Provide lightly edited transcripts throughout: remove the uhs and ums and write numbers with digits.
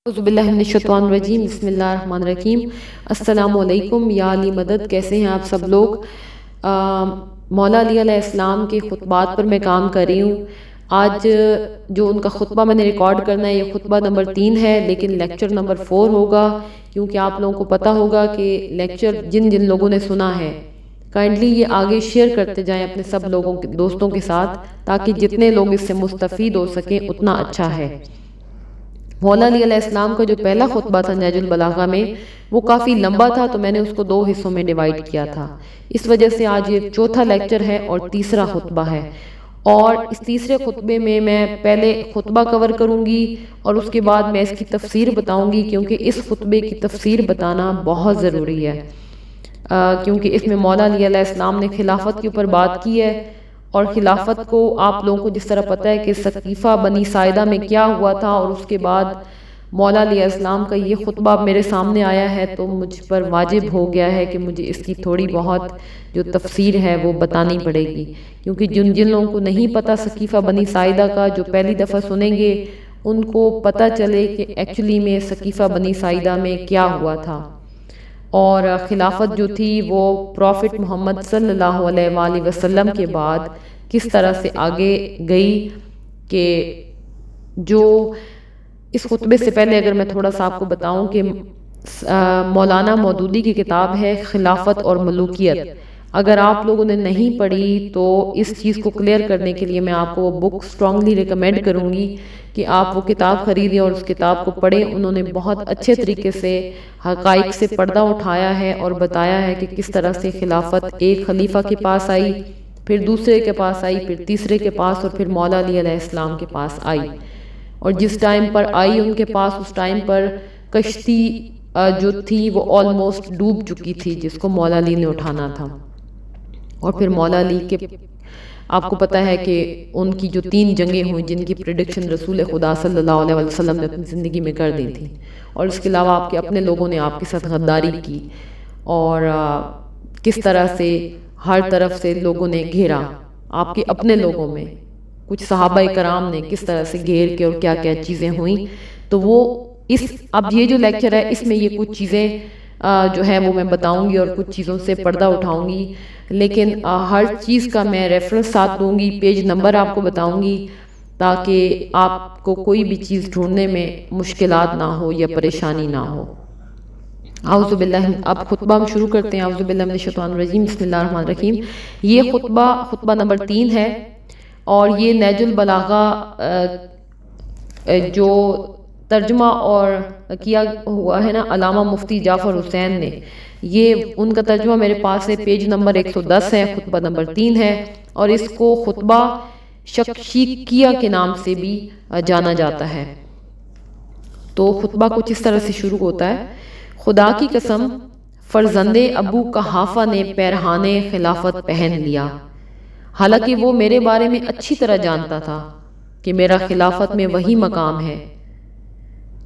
اعوذ باللہ من الشیطان الرجیم، بسم اللہ الرحمن الرحیم۔ السلام علیکم یا علی مدد، کیسے ہیں آپ سب لوگ؟ مولا علی علیہ السلام کے خطبات پر میں کام کر رہی ہوں۔ آج جو ان کا خطبہ میں نے ریکارڈ کرنا ہے یہ خطبہ نمبر 3 ہے، لیکن لیکچر نمبر 4 ہوگا، کیونکہ آپ لوگوں کو پتہ ہوگا کہ لیکچر جن جن لوگوں نے سنا ہے کائنڈلی یہ آگے شیئر کرتے جائیں اپنے سب لوگوں کے دوستوں کے ساتھ، تاکہ جتنے لوگ اس سے مستفید ہو سکیں اتنا اچھا ہے۔ مولا علی علیہ السلام کا جو پہلا خطبہ تھا نہج البلاغہ میں، وہ کافی لمبا تھا، تو میں نے اس کو 2 حصوں میں ڈیوائیڈ کیا تھا۔ اس وجہ سے آج یہ چوتھا لیکچر ہے اور تیسرا خطبہ ہے، اور اس تیسرے خطبے میں پہلے خطبہ کور کروں گی اور اس کے بعد میں اس کی تفسیر بتاؤں گی، کیونکہ اس خطبے کی تفسیر بتانا بہت ضروری ہے، کیونکہ اس میں مولا علی علیہ السلام نے خلافت کے اوپر بات کی ہے، اور خلافت کو آپ لوگوں کو جس طرح پتہ ہے کہ ثقیفہ بنی ساعدہ میں کیا ہوا تھا، اور اس کے بعد مولا علیہ السلام کا یہ خطبہ میرے سامنے آیا ہے، تو مجھ پر واجب ہو گیا ہے کہ مجھے اس کی تھوڑی بہت جو تفسیر ہے وہ بتانی پڑے گی، کیونکہ جن لوگوں کو نہیں پتہ ثقیفہ بنی ساعدہ کا، جو پہلی دفعہ سنیں گے ان کو پتہ چلے کہ ایکچولی میں ثقیفہ بنی ساعدہ میں کیا ہوا تھا، اور خلافت جو تھی وہ پروفٹ محمد صلی اللہ علیہ وآلہ وسلم کے بعد کس طرح سے آگے گئی۔ کہ جو اس خطبے سے پہلے اگر میں تھوڑا سا آپ کو بتاؤں کہ مولانا مودودی کی کتاب ہے خلافت اور ملوکیت، اگر آپ لوگوں نے نہیں پڑھی تو اس چیز کو کلیئر کرنے کے لیے میں آپ کو وہ بک اسٹرانگلی ریکمینڈ کروں گی کہ آپ وہ کتاب خریدیں اور اس کتاب کو پڑھیں۔ انہوں نے بہت اچھے طریقے سے حقائق سے پردہ اٹھایا ہے اور بتایا ہے کہ کس طرح سے خلافت ایک خلیفہ کے پاس آئی، پھر دوسرے کے پاس آئی، پھر تیسرے کے پاس، اور پھر مولا علی علیہ السلام کے پاس آئی، اور جس ٹائم پر آئی ان کے پاس اس ٹائم پر کشتی جو تھی وہ آلموسٹ ڈوب چکی تھی، جس کو مولا علی نے اٹھانا تھا، اور پھر مولا علی کے آپ کو پتہ ہے کہ ان کی جو 3 جنگیں ہوئیں جن کی پریڈکشن رسول خدا صلی اللہ علیہ وسلم نے اپنی زندگی میں کر دی تھی، اور اس کے علاوہ آپ کے اپنے لوگوں نے آپ کے ساتھ غداری کی، اور کس طرح سے ہر طرف سے لوگوں نے گھیرا، آپ کے اپنے لوگوں میں کچھ صحابہ کرام نے کس طرح سے گھیر کے، اور کیا کیا چیزیں ہوئیں۔ تو وہ اب یہ جو لیکچر ہے اس میں یہ کچھ چیزیں جو ہے وہ میں بتاؤں گی اور کچھ چیزوں سے پردہ اٹھاؤں گی، لیکن ہر چیز کا میں ریفرنس ساتھ دوں گی، پیج نمبر آپ کو بتاؤں گی، تاکہ آپ کو کوئی بھی چیز ڈھونڈنے میں مشکلات نہ ہو یا پریشانی نہ ہو۔ اعوذ باللہ، اب خطبہ ہم شروع کرتے ہیں۔ اعوذ باللہ من الشیطان الرجیم، بسم اللہ الرحمن الرحیم۔ یہ خطبہ نمبر 3 ہے، اور یہ نہج البلاغہ جو ترجمہ اور کیا ہوا ہے نا علامہ مفتی جعفر حسین نے، یہ ان کا ترجمہ میرے پاس ہے، پیج نمبر 110 ہے، خطبہ نمبر 3 ہے، اور اس کو خطبہ شکشیکیہ کے نام سے بھی جانا جاتا ہے۔ تو خطبہ کچھ اس طرح سے شروع ہوتا ہے: خدا کی قسم، فرزند ابو قحافہ نے پیرہان خلافت پہن لیا، حالانکہ وہ میرے بارے میں اچھی طرح جانتا تھا کہ میرا خلافت میں وہی مقام ہے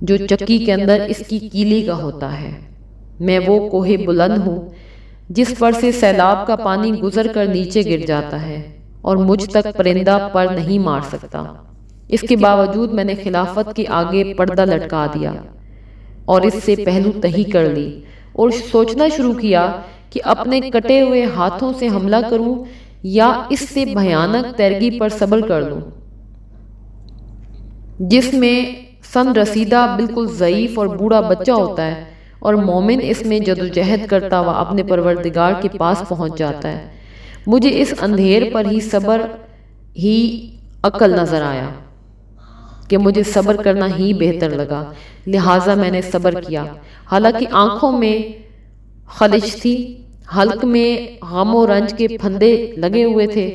جو چکی کے اندر اس کی کیلی کا ہوتا ہے۔ میں وہ کوہ بلند ہوں جس پر سے سیلاب کا پانی گزر کر نیچے گر جاتا ہے، اور مجھ تک پرندہ پر نہیں مار سکتا۔ اس کے باوجود میں نے خلافت کے آگے پردہ لٹکا دیا اور اس سے پہلو تہی کر لی، اور سوچنا شروع کیا کہ اپنے کٹے ہوئے ہاتھوں سے حملہ کروں یا اس سے بھیانک تیرگی پر صبر کر لوں، جس میں سن رسیدہ بالکل ضعیف اور بوڑھا بچہ ہوتا ہے، اور مومن اس میں جدوجہد کرتا ہوا اپنے پروردگار کے پاس پہنچ جاتا ہے۔ مجھے اس اندھیر پر ہی صبر ہی عقل نظر آیا کہ مجھے صبر کرنا ہی بہتر لگا، لہٰذا میں نے صبر کیا، حالانکہ آنکھوں میں خلش تھی، حلق میں غم و رنج کے پھندے لگے ہوئے تھے،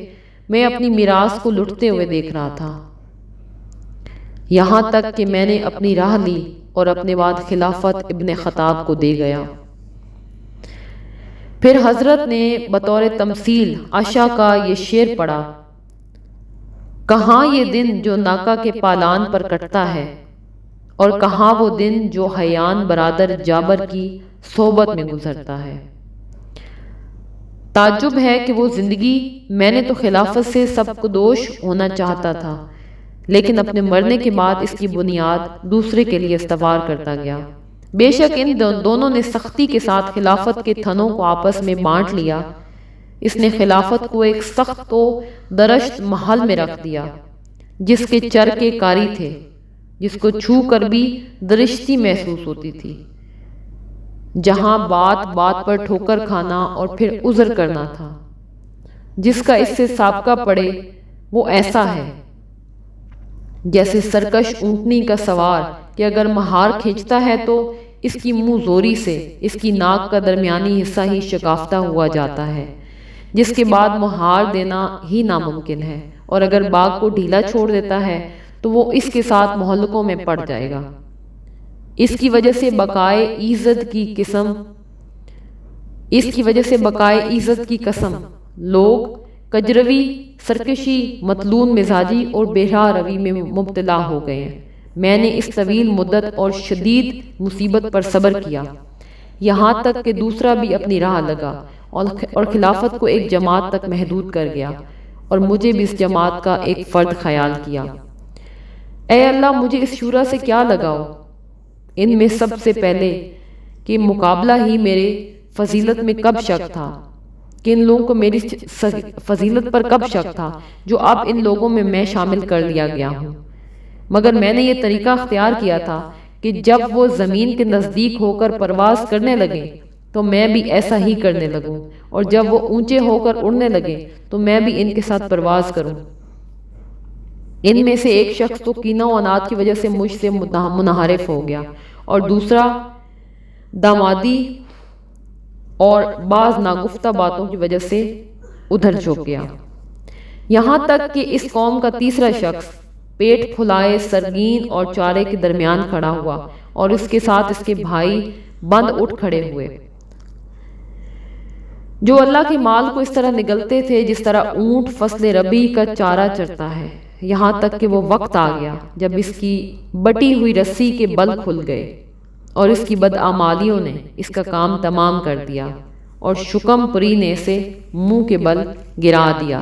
میں اپنی میراث کو لٹتے ہوئے دیکھ رہا تھا، یہاں تک کہ میں نے اپنی راہ لی اور اپنے بعد خلافت ابن خطاب کو دے گیا۔ پھر حضرت نے بطور تمثیل عشاء کا یہ شعر پڑھا: کہاں یہ دن جو ناکا کے پالان پر کٹتا ہے، اور کہاں وہ دن جو حیان برادر جابر کی صحبت میں گزرتا ہے۔ تعجب ہے کہ وہ زندگی، میں نے تو خلافت سے سب کو دوش ہونا چاہتا تھا، لیکن اپنے مرنے کے بعد اس کی بنیاد دوسرے کے لیے استوار کرتا گیا۔ بے شک ان دونوں نے سختی کے ساتھ خلافت کے تھنوں کو آپس میں بانٹ لیا۔ اس نے خلافت کو ایک سخت و درشت محل میں رکھ دیا جس کے چرکے کاری تھے، جس کو چھو کر بھی درشتی محسوس ہوتی تھی، جہاں بات بات پر ٹھوکر کھانا اور پھر عذر کرنا تھا۔ جس کا اس سے سابقہ پڑے وہ ایسا ہے جیسے سرکش اونٹنی کا سوار کہ اگر مہار کھینچتا ہے تو اس کی منہ زوری سے اس کی ناک کا درمیانی حصہ ہی شکافتہ ہوا جاتا ہے، جس کے بعد مہار دینا ہی ناممکن ہے، اور اگر باغ کو ڈھیلا چھوڑ دیتا ہے تو وہ اس کے ساتھ مہلکوں میں پڑ جائے گا۔ اس کی وجہ سے بقائے عزت کی قسم لوگ کجروی، سرکشی، مطلون مزاجی اور بہرا روی میں مبتلا ہو گئے ہیں۔ میں نے اس طویل مدت اور شدید مصیبت پر صبر کیا، یہاں تک کہ دوسرا بھی اپنی راہ لگا اور خلافت کو ایک جماعت تک محدود کر گیا، اور مجھے بھی اس جماعت کا ایک فرد خیال کیا۔ اے اللہ، مجھے اس شورا سے کیا لگاؤ، ان میں سب سے پہلے کہ مقابلہ ہی میرے فضیلت میں کب شک تھا، کہ ان لوگوں کو میری فضیلت پر کب شک تھا جو اب ان لوگوں میں شامل کر لیا گیا ہوں۔ مگر میں نے یہ طریقہ اختیار کیا تھا کہ جب وہ زمین کے نزدیک ہو کر پرواز کرنے لگے تو میں بھی ایسا ہی کرنے لگوں، اور جب وہ اونچے ہو کر اڑنے لگے تو میں بھی ان کے ساتھ پرواز کروں۔ ان میں سے ایک شخص تو کینہ و عناد کی وجہ سے مجھ سے منحرف ہو گیا، اور دوسرا دامادی اور بعض ناگفتہ باتوں کی وجہ سے ادھر جھک گیا، یہاں تک کہ اس قوم کا تیسرا شخص پیٹ پھلائے سرگین اور چارے کے درمیان کھڑا ہوا، اور اس کے ساتھ اس کے بھائی بند اٹھ کھڑے ہوئے، جو اللہ کے مال کو اس طرح نگلتے تھے جس طرح اونٹ فصل ربی کا چارہ چرتا ہے، یہاں تک کہ وہ وقت آ گیا جب اس کی بٹی ہوئی رسی کے بل کھل گئے اور اس کی بدعمالیوں نے اس کا کام تمام کر دیا، اور شکم پری نے اسے منہ کے بل گرا دیا۔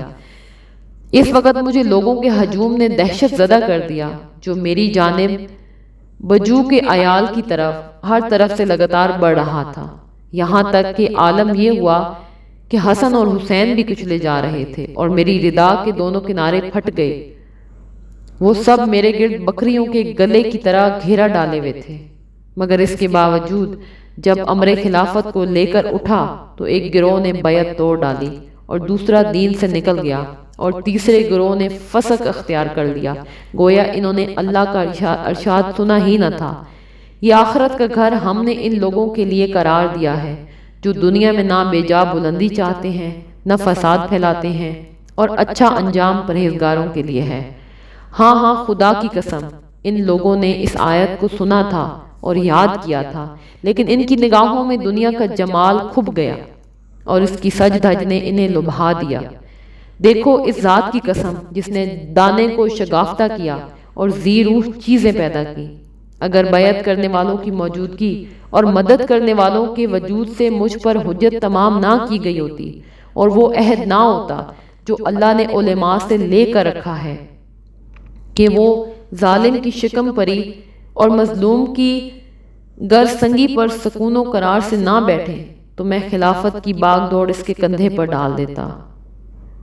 اس وقت مجھے لوگوں کے ہجوم نے دہشت زدہ کر دیا جو میری جانب بجو کے عیال کی طرف ہر طرف سے لگاتار بڑھ رہا تھا، یہاں تک کہ عالم یہ ہوا کہ حسن اور حسین بھی کچلے جا رہے تھے اور میری ردا کے دونوں کنارے پھٹ گئے۔ وہ سب میرے گرد بکریوں کے گلے کی طرح گھیرا ڈالے ہوئے تھے، مگر اس کے باوجود جب امر خلافت کو لے کر اٹھا تو ایک گروہ نے بیعت توڑ ڈالی اور دوسرا دین سے نکل گیا، اور تیسرے گروہ نے فسق اختیار کر لیا، گویا انہوں نے اللہ کا ارشاد سنا ہی نہ تھا۔ یہ آخرت کا گھر ہم نے ان لوگوں کے لیے قرار دیا ہے جو دنیا میں نہ بے جا بلندی چاہتے ہیں، نہ فساد پھیلاتے ہیں، اور اچھا انجام پرہیزگاروں کے لیے ہے۔ ہاں ہاں، خدا کی قسم، ان لوگوں نے اس آیت کو سنا تھا اور یاد کیا تھا، لیکن ان کی نگاہوں میں دنیا کا جمال کھپ گیا اور اس کی سج دھج نے انہیں لبھا دیا۔ دیکھو اس ذات کی قسم جس نے دانے کو شگافتہ کیا اور ذی روح چیزیں پیدا کی، اگر بیعت کرنے والوں کی موجودگی اور مدد کرنے والوں کے وجود سے مجھ پر حجت تمام نہ کی گئی ہوتی اور وہ عہد نہ ہوتا جو اللہ نے علماء سے لے کر رکھا ہے کہ وہ ظالم کی شکم پری اور مظلوم کی گرسنگی پر سکون و قرار سے نہ بیٹھے، تو میں خلافت کی باغ دوڑ اس کے کندھے پر ڈال دیتا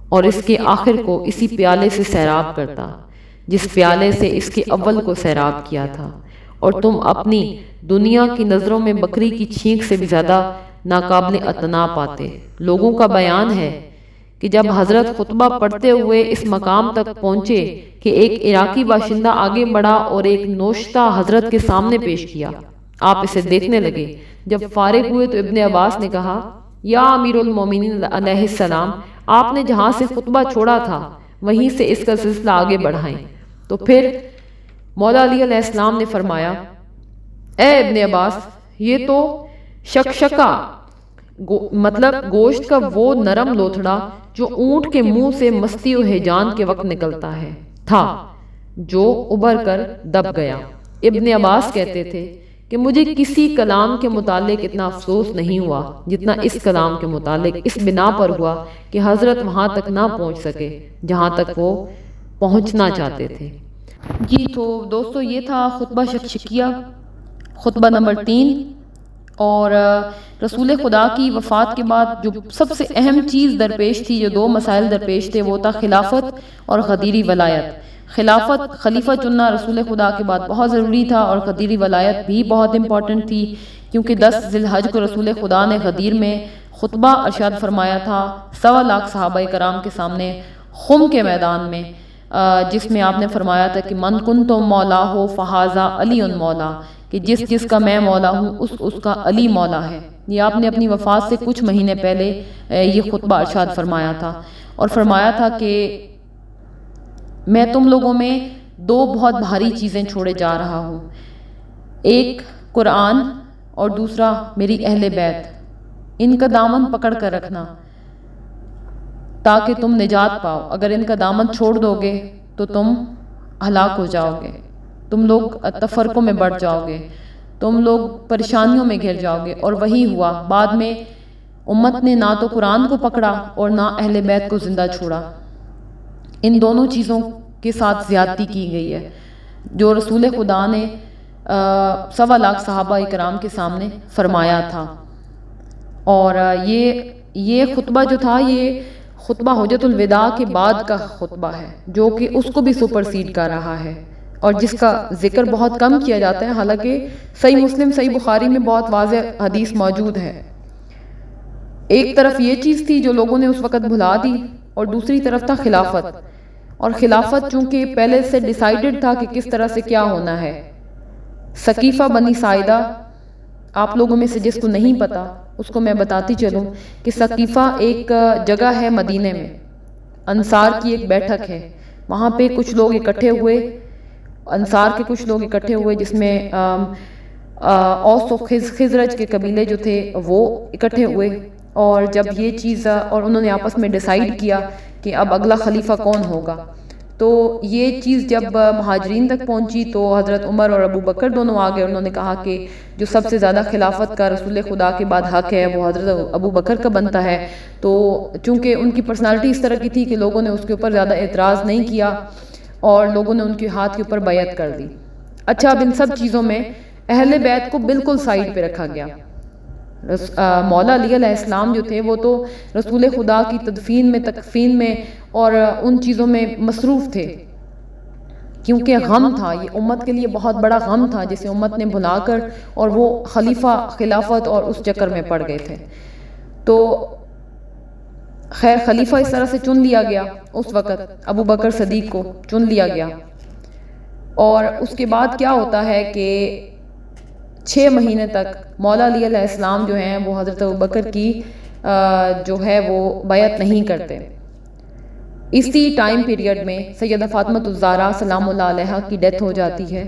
اور اس کے آخر کو اسی پیالے سے سیراب کرتا جس پیالے سے اس کے اول کو سیراب کیا تھا، اور تم اپنی دنیا کی نظروں میں بکری کی چھینک سے بھی زیادہ ناقابل اعتنا پاتے۔ لوگوں کا بیان ہے کہ جب حضرت خطبہ پڑھتے ہوئے اس مقام تک پہنچے کہ ایک عراقی باشندہ آگے بڑھا اور ایک نوشتہ حضرت کے سامنے پیش کیا، آپ اسے دیکھنے لگے۔ جب فارغ ہوئے تو ابن عباس نے کہا، یا امیر المومنین علیہ السلام، آپ نے جہاں سے خطبہ چھوڑا تھا وہیں سے اس کا سلسلہ آگے بڑھائیں۔ تو پھر مولا علی علیہ السلام نے فرمایا، اے ابن عباس، یہ تو شکشکا مطلب گوشت کا وہ نرم لوتھڑا جو اونٹ کے منہ سے مستی و ہیجان کے وقت نکلتا ہے تھا، جو ابھر کر دب گیا۔ ابن عباس کہتے تھے کہ مجھے کسی کلام کے متعلق اتنا افسوس نہیں ہوا جتنا اس کلام کے متعلق، اس بنا پر ہوا کہ حضرت وہاں تک نہ پہنچ سکے جہاں تک وہ پہنچنا چاہتے تھے۔ جی تو دوستو یہ تھا خطبہ شکشکیہ، خطبہ نمبر 3۔ اور رسول خدا کی وفات کے بعد جو سب سے اہم چیز درپیش تھی، جو 2 مسائل درپیش تھے، وہ تھا خلافت اور غدیری ولایت۔ خلافت، خلیفہ چننا رسول خدا کے بعد بہت ضروری تھا، اور غدیری ولایت بھی بہت امپورٹنٹ تھی، کیونکہ 10 ذی الحج کو رسول خدا نے غدیر میں خطبہ ارشاد فرمایا تھا 1.25 لاکھ صحابہ کرام کے سامنے خم کے میدان میں، جس میں آپ نے فرمایا تھا کہ من کنتم مولا ہو فہذا علی مولا، کہ جس جس کا میں مولا ہوں اس کا علی مولا ہے۔ یہ آپ نے اپنی وفات سے کچھ مہینے پہلے یہ خطبہ ارشاد فرمایا تھا، اور فرمایا تھا کہ میں تم لوگوں میں 2 بہت بھاری چیزیں چھوڑے جا رہا ہوں، ایک قرآن اور دوسرا میری اہل بیت، ان کا دامن پکڑ کر رکھنا تاکہ تم نجات پاؤ۔ اگر ان کا دامن چھوڑ دو گے تو تم ہلاک ہو جاؤ گے، تم لوگ تفرقوں میں بڑھ جاؤ گے، تم لوگ پریشانیوں میں گھر جاؤ گے۔ اور وہی ہوا، بعد میں امت نے نہ تو قرآن کو پکڑا اور نہ اہل بیت کو زندہ چھوڑا۔ ان دونوں چیزوں کے ساتھ زیادتی کی گئی ہے، جو رسول خدا نے 1.25 لاکھ صحابہ کرام کے سامنے فرمایا تھا۔ اور یہ خطبہ جو تھا، یہ خطبہ حجۃ الوداع کے بعد کا خطبہ ہے، جو کہ اس کو بھی سپرسیڈ کر رہا ہے، اور جس کا ذکر بہت کم کیا جاتا ہے، حالانکہ صحیح مسلم، صحیح بخاری میں بہت واضح حدیث موجود ہے۔ ایک طرف یہ چیز تھی جو لوگوں نے اس وقت بھلا دی، اور دوسری طرف تھا خلافت۔ اور خلافت چونکہ پہلے سے ڈیسائیڈڈ تھا کہ کس طرح سے کیا ہونا ہے۔ ثقیفہ بنی ساعدہ، آپ لوگوں میں سے جس کو نہیں پتا اس کو میں بتاتی چلوں کہ ثقیفہ ایک جگہ ہے مدینے میں، انصار کی ایک بیٹھک ہے، وہاں پہ کچھ لوگ اکٹھے ہوئے، انصار کے کچھ لوگ اکٹھے ہوئے، جس میں اوس و خزرج کے قبیلے جو تھے وہ اکٹھے ہوئے، اور جب یہ چیز اور انہوں نے آپس میں ڈیسائیڈ کیا کہ اب اگلا خلیفہ کون ہوگا، تو یہ چیز جب مہاجرین تک پہنچی تو حضرت عمر اور ابو بکر دونوں آگئے، انہوں نے کہا کہ جو سب سے زیادہ خلافت کا رسول خدا کے بعد حق ہے وہ حضرت ابو بکر کا بنتا ہے۔ تو چونکہ ان کی پرسنالٹی اس طرح کی تھی کہ لوگوں نے اس کے اوپر زیادہ اعتراض نہیں کیا، اور لوگوں نے ان کے ہاتھ کے اوپر بیعت کر دی۔ اچھا، اب ان سب چیزوں میں اہل بیت کو بالکل سائیڈ پہ رکھا گیا۔ مولا علی علیہ السلام جو تھے وہ تو رسول خدا کی تدفین میں، تکفین میں اور ان چیزوں میں مصروف تھے، کیونکہ غم تھا، یہ امت کے لیے بہت بڑا غم تھا جسے امت نے بھلا کر، اور وہ خلیفہ خلافت اور اس چکر میں پڑ گئے تھے۔ تو خیر، خلیفہ اس طرح سے چن لیا گیا، اس وقت ابو بکر صدیق کو چن لیا گیا، اور اس کے بعد کیا ہوتا ہے کہ 6 مہینے تک مولا علی علیہ السلام جو ہیں وہ حضرت ابو بکر کی جو ہے وہ بیعت نہیں کرتے۔ اسی ٹائم پیریڈ میں سیدہ فاطمہ الزہرا سلام اللہ علیہا کی ڈیتھ ہو جاتی ہے،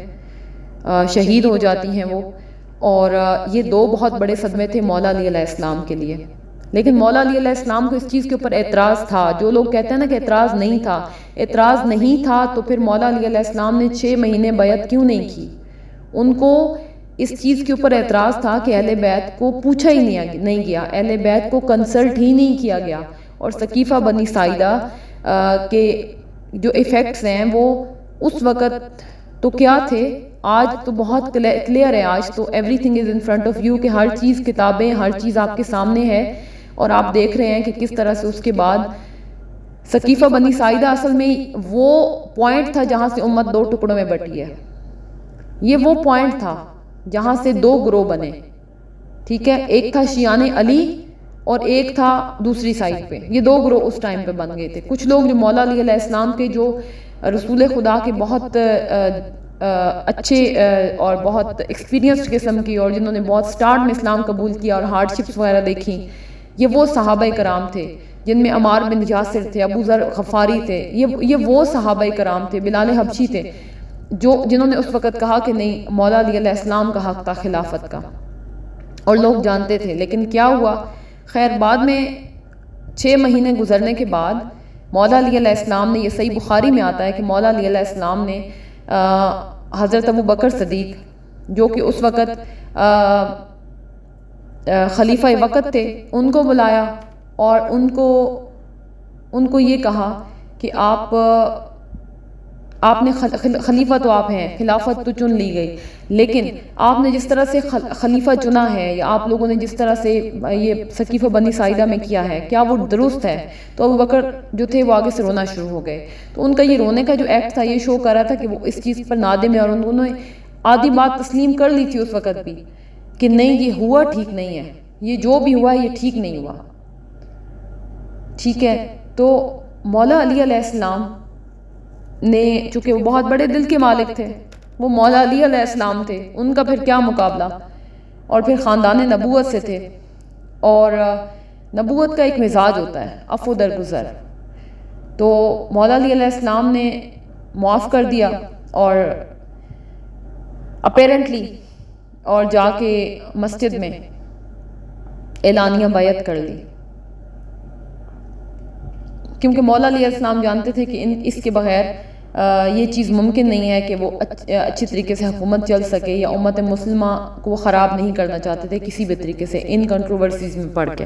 شہید ہو جاتی ہیں وہ، اور یہ 2 بہت بڑے صدمے تھے مولا علی علیہ السلام کے لیے۔ لیکن مولا علی علیہ السلام کو اس چیز کے اوپر اعتراض تھا، جو لوگ کہتے ہیں نا کہ اعتراض نہیں تھا تو پھر مولا علی علیہ السلام نے 6 مہینے بیعت کیوں نہیں کی؟ ان کو اس چیز کے اوپر اعتراض تھا کہ اہل بیت کو پوچھا ہی نہیں گیا، اہل بیت کو کنسلٹ ہی نہیں کیا گیا، اور ثقیفہ بنی ساعدہ کے جو ایفیکٹس ہیں وہ اس وقت تو کیا تھے، آج تو بہت کلیئر ہے، آج تو every thing is in front of you, کہ ہر چیز، کتابیں، ہر چیز آپ کے سامنے ہے، اور آپ دیکھ رہے ہیں کہ کس طرح سے اس کے بعد ثقیفہ بنی ساعدہ اصل میں وہ پوائنٹ تھا جہاں سے امت 2 ٹکڑوں میں بٹی ہے۔ یہ وہ پوائنٹ تھا جہاں سے 2 گروہ بنے، ٹھیک ہے، ایک تھا شیعان علی اور ایک تھا دوسری سائڈ پہ، یہ 2 گروہ اس ٹائم پہ بن گئے تھے۔ کچھ لوگ جو مولا علی علیہ السلام کے، جو رسول خدا کے بہت اچھے اور بہت ایکسپیرینسڈ قسم کی، اور جنہوں نے بہت سٹارٹ میں اسلام قبول کیا اور ہارڈ شپس وغیرہ دیکھیں، یہ وہ صحابہ کرام تھے جن میں عمار بن یاسر تھے، ابو ذر غفاری تھے، یہ وہ صحابہ کرام تھے، بلال حبشی تھے، جنہوں نے اس وقت کہا کہ نہیں، مولا علی علیہ السلام کا حق تھا خلافت کا، اور لوگ جانتے تھے۔ لیکن کیا ہوا، خیر بعد میں 6 مہینے گزرنے کے بعد مولا علی علیہ السلام نے، یہ صحیح بخاری میں آتا ہے کہ مولا علی علیہ السلام نے حضرت ابو بکر صدیق، جو کہ اس وقت خلیفہ وقت تھے، ان کو بلایا اور ان کو یہ کہا کہ آپ آپ نے خلیفہ تو آپ ہیں، خلافت تو چن لی گئی، لیکن آپ نے جس طرح سے خلیفہ چنا ہے یا آپ لوگوں نے جس طرح سے یہ سقیفہ بنی ساعدہ میں کیا ہے، کیا وہ درست ہے؟ تو ابو بکر جو تھے وہ آگے سے رونا شروع ہو گئے. تو ان کا یہ رونے کا جو ایکٹ تھا یہ شو کر رہا تھا کہ وہ اس چیز پر نادم ہے، اور انہوں نے آدھی بات تسلیم کر لی تھی اس وقت بھی کہ نہیں یہ ہوا ٹھیک نہیں ہے، یہ جو بھی ہوا یہ ٹھیک نہیں ہوا. ٹھیک ہے، تو مولا علی علیہ السلام نے، چونکہ وہ بہت بڑے دل کے مالک تھے، وہ مولا علی علیہ السلام تھے، ان کا پھر کیا مقابلہ، اور پھر خاندان نبوت سے تھے، اور نبوت کا ایک مزاج ہوتا ہے عفو درگزر. تو مولا علی علیہ السلام نے معاف کر دیا اور اپیرنٹلی اور جا کے مسجد میں اعلانیہ بیعت کر لی، کیونکہ مولا علیہ السلام جانتے تھے کہ اس کے بغیر یہ چیز ممکن نہیں ہے کہ وہ اچھی طریقے سے حکومت چل سکے، یا امت مسلمہ کو وہ خراب نہیں کرنا چاہتے تھے کسی بھی طریقے سے ان کنٹروورسیز میں پڑھ کے.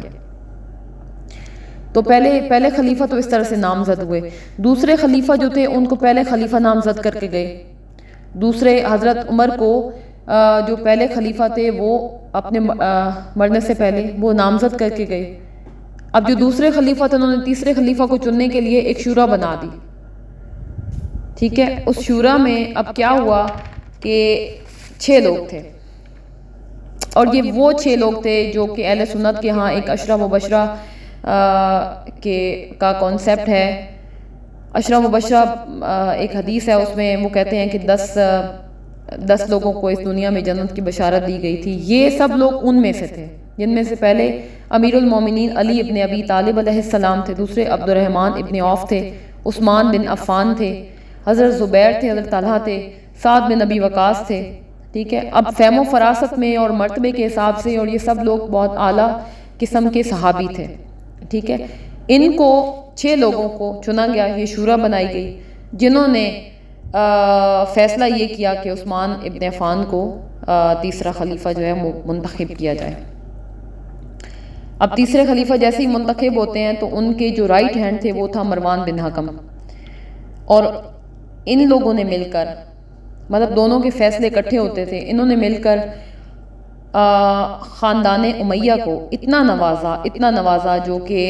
تو پہلے خلیفہ تو اس طرح سے نامزد ہوئے. دوسرے خلیفہ جو تھے ان کو پہلے خلیفہ نامزد کر کے گئے. دوسرے حضرت عمر کو جو پہلے خلیفہ تھے وہ اپنے مرنے سے پہلے وہ نامزد کر کے گئے. اب جو دوسرے خلیفہ تھے انہوں نے تیسرے خلیفہ کو چننے کے لیے ایک شورا بنا دی. ٹھیک ہے، اس شورا میں اب کیا ہوا کہ 6 لوگ تھے، اور یہ وہ 6 لوگ تھے جو کہ اہل سنت کے ہاں ایک اشرا مبشرہ کا کانسیپٹ ہے. اشرا مبشرہ ایک حدیث ہے، اس میں وہ کہتے ہیں کہ 10 لوگوں کو اس دنیا میں جنت کی بشارت دی گئی تھی. یہ سب لوگ ان میں سے تھے، جن میں سے پہلے امیر المومنین علی ابن ابی طالب علیہ السلام تھے، دوسرے عبد الرحمن ابن عوف تھے، عثمان بن عفان تھے، حضرت زبیر تھے، حضرت طلحہ تھے، سعد بن ابی وقاص تھے. ٹھیک ہے، اب فہم و فراست میں اور مرتبے کے حساب سے، اور یہ سب لوگ بہت اعلیٰ قسم کے صحابی تھے. ٹھیک ہے، ان کو 6 لوگوں کو چنا گیا، یہ شورا بنائی گئی، جنہوں نے فیصلہ یہ کیا کہ عثمان ابن عفان کو تیسرا خلیفہ جو ہے منتخب کیا جائے. اب تیسرے خلیفہ جیسے ہی منتخب ہوتے ہیں تو ان کے جو رائٹ ہینڈ تھے وہ تھا مروان بن حکم، اور ان لوگوں نے مل کر، مطلب دونوں کے فیصلے اکٹھے ہوتے تھے، انہوں نے مل کر خاندان امیہ کو اتنا نوازا جو کہ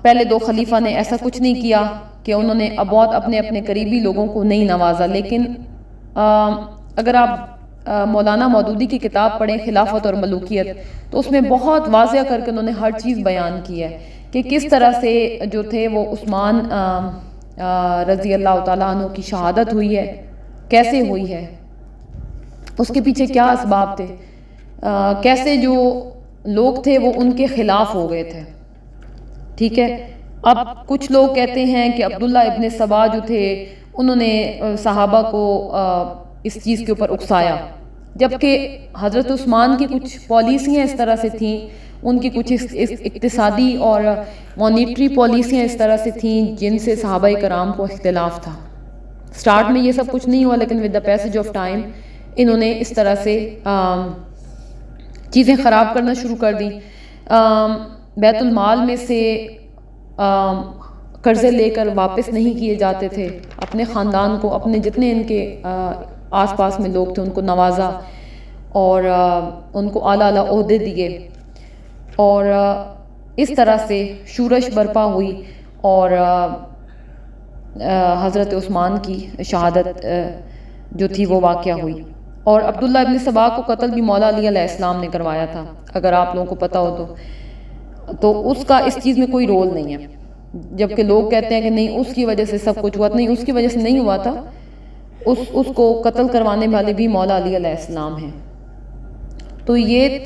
پہلے 2 خلیفہ نے ایسا کچھ نہیں کیا کہ انہوں نے بہت اپنے قریبی لوگوں کو نہیں نوازا. لیکن اگر آپ مولانا مودودی کی کتاب پڑھیں خلافت اور ملوکیت، تو اس میں بہت واضح کر کے انہوں نے ہر چیز بیان کی ہے کہ کس طرح سے جو تھے وہ عثمان رضی اللہ تعالیٰ عنہ کی شہادت ہوئی ہے، کیسے ہوئی ہے، اس کے پیچھے کیا اسباب تھے، کیسے جو لوگ تھے وہ ان کے خلاف ہو گئے تھے. ٹھیک ہے، اب کچھ لوگ کہتے ہیں کہ عبداللہ ابن سبا جو تھے انہوں نے صحابہ کو اس چیز کے اوپر اکسایا، جبکہ حضرت عثمان کی کچھ پالیسیاں اس طرح سے تھیں، ان کی کچھ اقتصادی اور مانیٹری پالیسیاں اس طرح سے تھیں جن سے صحابہ کرام کو اختلاف تھا. سٹارٹ میں یہ سب کچھ نہیں ہوا، لیکن with the passage of time انہوں نے اس طرح سے چیزیں خراب کرنا شروع کر دیں. بیت المال میں سے قرضے لے کر واپس نہیں کیے جاتے تھے، اپنے خاندان کو، اپنے جتنے ان کے آس پاس میں لوگ تھے ان کو نوازا اور ان کو اعلیٰ عہدے دیے، اور اس طرح سے شورش برپا ہوئی اور حضرت عثمان کی شہادت جو تھی وہ واقعہ ہوئی. اور عبداللہ ابن سبا کو قتل بھی مولا علی علیہ السلام نے کروایا تھا، اگر آپ لوگوں کو پتہ ہو تو اس کا اس چیز میں کوئی رول نہیں ہے. جبکہ لوگ کہتے ہیں کہ نہیں اس کی وجہ سے سب کچھ ہوا، نہیں اس کی وجہ سے نہیں ہوا تھا، اس کو قتل کروانے والے بھی مولا علی علیہ السلام ہیں. تو یہ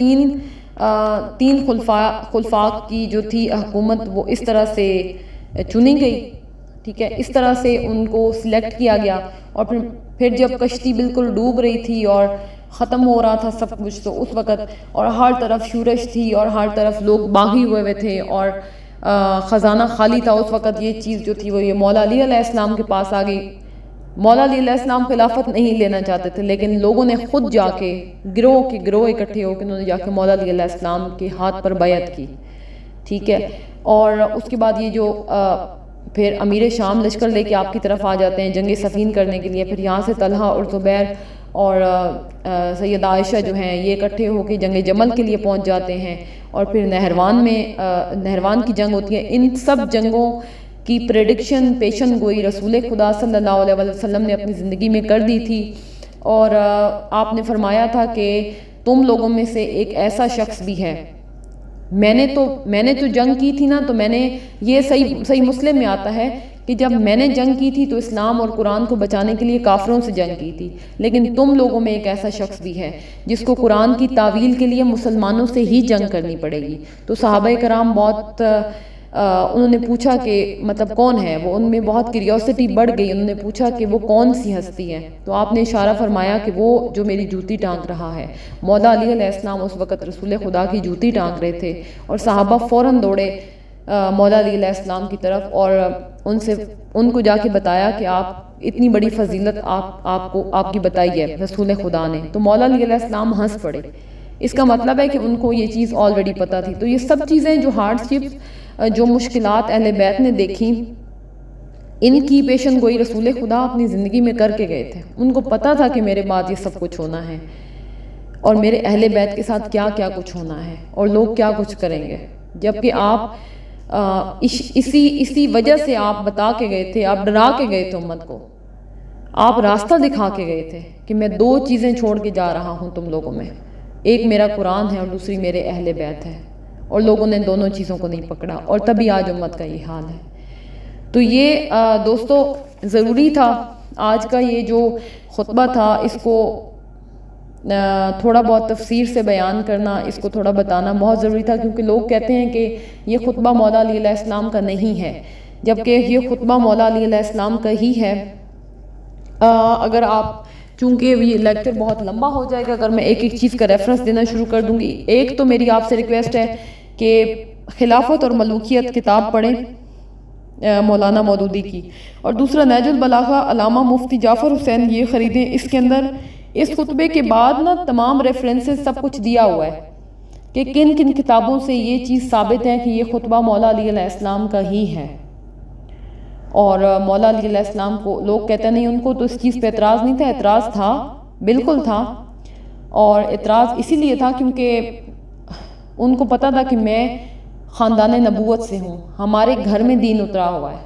تین خلفاء کی جو تھی حکومت وہ اس طرح سے چنی گئی. ٹھیک ہے، اس طرح سے ان کو سلیکٹ کیا گیا، اور پھر جب کشتی بالکل ڈوب رہی تھی اور ختم ہو رہا تھا سب کچھ، تو اس وقت اور ہر طرف شورش تھی اور ہر طرف لوگ باغی ہوئے تھے اور خزانہ خالی تھا. اس وقت یہ چیز جو تھی وہ یہ مولا علی علیہ السلام کے پاس آ گئی. مولا علی علیہ السلام خلافت نہیں لینا چاہتے تھے، لیکن لوگوں نے خود جا کے گروہ اکٹھے ہو کے انہوں نے جا کے مولا علی علیہ السلام کے ہاتھ پر بیعت کی. ٹھیک ہے، اور اس کے بعد یہ جو پھر امیر شام لشکر لے کے آپ کی طرف آ جاتے ہیں جنگ صفین کرنے کے لیے، پھر یہاں سے طلحہ اور زبیر اور سیدہ عائشہ جو ہیں یہ اکٹھے ہو کے جنگ جمل کے لیے پہنچ جاتے ہیں، اور پھر نہروان کی جنگ ہوتی ہے۔ ان سب جنگوں کی پریڈکشن پیشن گوئی رسول خدا صلی اللہ علیہ وسلم نے اپنی زندگی میں کر دی تھی، اور آپ نے فرمایا تھا کہ تم لوگوں میں سے ایک ایسا شخص بھی ہے، میں نے تو جنگ کی تھی نا، تو میں نے یہ صحیح مسلم میں آتا ہے کہ جب میں نے جنگ کی تھی تو اسلام اور قرآن کو بچانے کے لیے کافروں سے جنگ کی تھی، لیکن تم لوگوں میں ایک ایسا شخص بھی ہے جس کو قرآن کی تعویل کے لیے مسلمانوں سے ہی جنگ کرنی پڑے گی۔ تو صحابہ کرام بہت انہوں نے پوچھا کہ مطلب کون ہے وہ، ان میں بہت کیوریوسٹی بڑھ گئی، انہوں نے پوچھا کہ وہ کون سی ہستی ہے، تو آپ نے اشارہ فرمایا کہ وہ جو میری جوتی ٹانک رہا ہے۔ مولا علی علیہ السلام اس وقت رسول خدا کی جوتی ٹانک رہے تھے، اور صحابہ فوراً دوڑے مولا علی علیہ السلام کی طرف، اور ان کو جا کے بتایا کہ آپ اتنی بڑی فضیلت آپ کی بتائی ہے رسول خدا نے۔ تو مولا علی علیہ السلام ہنس پڑے، اس کا مطلب ہے کہ ان کو یہ چیز آلریڈی پتہ تھی۔ تو یہ سب چیزیں جو ہارڈشپس جو مشکلات اہل بیت نے دیکھی، ان کی پیشن گوئی رسول خدا اپنی زندگی میں کر کے گئے تھے۔ ان کو پتا تھا کہ میرے بعد یہ سب کچھ ہونا ہے، اور میرے اہل بیت کے ساتھ کیا کیا کچھ ہونا ہے، اور لوگ کیا کچھ کریں گے، جبکہ آپ اسی وجہ سے آپ بتا کے گئے تھے، آپ ڈرا کے گئے تھے امت کو، آپ راستہ دکھا کے گئے تھے کہ میں دو چیزیں چھوڑ کے جا رہا ہوں تم لوگوں میں، ایک میرا قرآن ہے اور دوسری میرے اہل بیت ہے، اور لوگوں نے دونوں چیزوں کو نہیں پکڑا، اور تبھی آج امت کا یہ حال ہے۔ تو یہ دوستو ضروری تھا آج کا یہ جو خطبہ تھا، اس کو تھوڑا بہت تفسیر سے بیان کرنا، اس کو تھوڑا بتانا بہت ضروری تھا، کیونکہ لوگ کہتے ہیں کہ یہ خطبہ مولا علی علیہ السلام کا نہیں ہے، جبکہ یہ خطبہ مولا علی علیہ السلام کا ہی ہے۔ اگر آپ، چونکہ یہ لیکچر بہت لمبا ہو جائے گا اگر میں ایک ایک چیز کا ریفرنس دینا شروع کر دوں گی، ایک تو میری آپ سے ریکویسٹ ہے کہ خلافت اور ملوکیت کتاب پڑھیں مولانا مودودی کی، اور دوسرا نہج البلاغہ علامہ مفتی جعفر حسین یہ خریدیں، اس کے اندر اس خطبے کے بعد نا تمام ریفرنسز سب کچھ دیا ہوا ہے کہ کن کن کتابوں سے یہ چیز ثابت ہے کہ یہ خطبہ مولا علی علیہ السلام کا ہی ہے۔ اور مولا علی علیہ السلام کو لوگ کہتے نہیں، ان کو تو اس چیز پہ اعتراض نہیں تھا، اعتراض تھا، بالکل تھا، اور اعتراض اسی لیے تھا کیونکہ ان کو پتا تھا کہ میں خاندان نبوت سے ہوں، ہمارے گھر میں دین اترا ہوا ہے،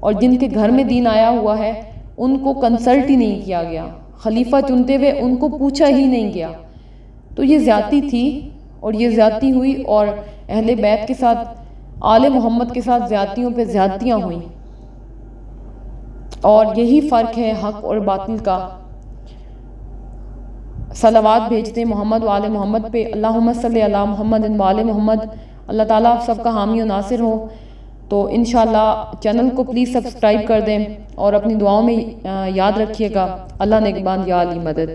اور جن کے گھر میں دین آیا ہوا ہے ان کو کنسلٹ ہی نہیں کیا گیا، خلیفہ چنتے ہوئے ان کو پوچھا ہی نہیں گیا۔ تو یہ زیادتی تھی، اور یہ زیادتی ہوئی، اور اہل بیت کے ساتھ، آل محمد کے ساتھ زیادتیوں پہ زیادتیاں ہوئیں، اور یہی فرق ہے حق اور باطل کا۔ صلوات بھیجتے ہیں محمد و آل محمد پہ، اللہم صلی علی محمد و آل محمد۔ اللہ تعالیٰ آپ سب کا حامی و ناصر ہو۔ تو انشاءاللہ چینل کو پلیز سبسکرائب کر دیں، اور اپنی دعاؤں میں یاد رکھیے گا۔ اللہ نگہبان، یا علی مدد۔